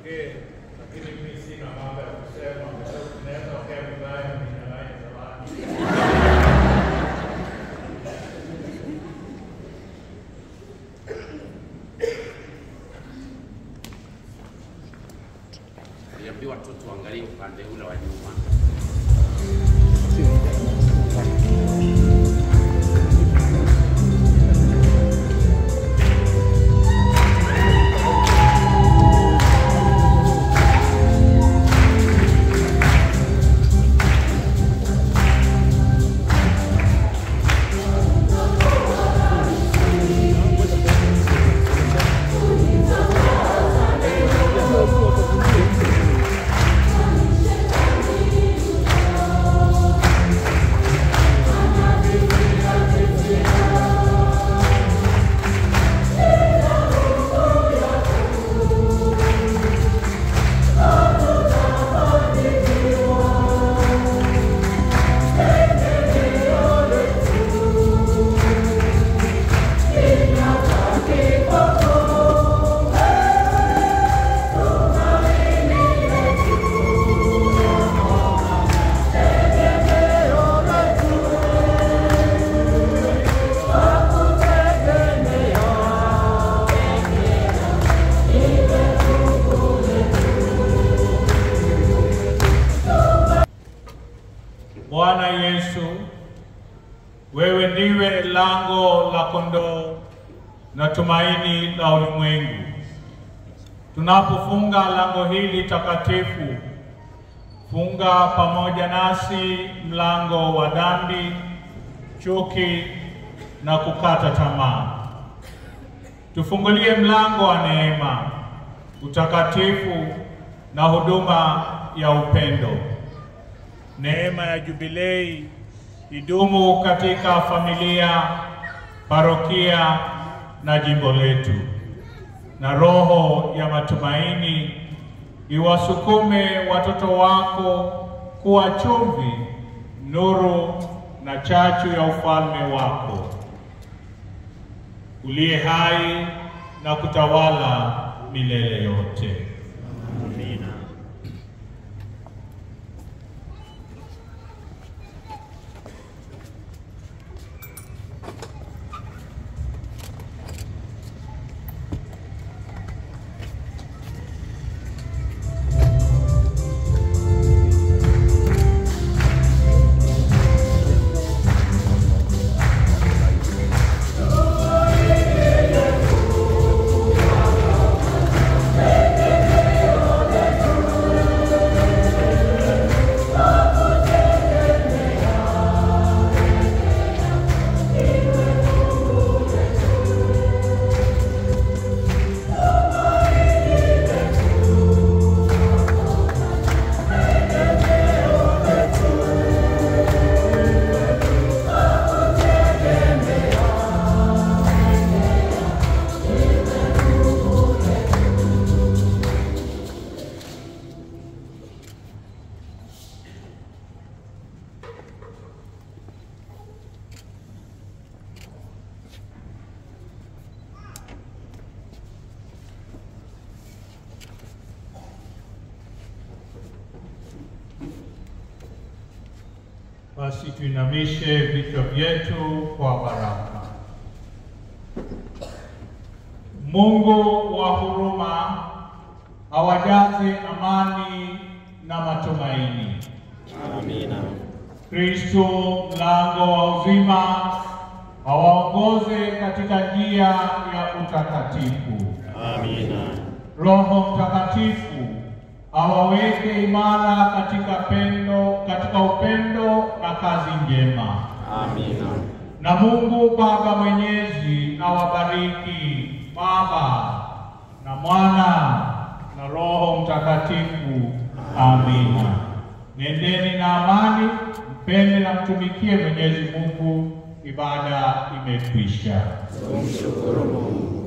tuongee, lakini mimi sina mambo ya kusema, kwa sababu tunaweza ongea vibaya na kunyang'anya zawadi. Niambiwa watoto waangalie upande ule wa nyuma. Bwana Yesu, wewe ndiwe lango la kondoo na tumaini la ulimwengu. Tunapofunga lango hili takatifu, funga pamoja nasi mlango wa dhambi, chuki na kukata tamaa. Tufungulie mlango wa neema, utakatifu na huduma ya upendo. Neema ya Jubilei idumu katika familia, parokia na jimbo letu, na roho ya matumaini iwasukume watoto wako kuwa chumvi, nuru na chachu ya ufalme wako, uliye hai na kutawala milele yote. Amina. Basi tuinamishe vichwa vyetu kwa baraka. Mungu wa huruma awajaze amani na matumaini. Amina. Kristo mlango wa uzima awaongoze katika njia ya utakatifu. Amina. Roho Mtakatifu awaweke imara katika upendo na kazi njema. Amina. Na Mungu Baba Mwenyezi awabariki Baba na Mwana na Roho Mtakatifu. Amina. Nendeni na amani, mpende na mtumikie Mwenyezi Mungu. Ibada imekwisha. Tumshukuru Mungu.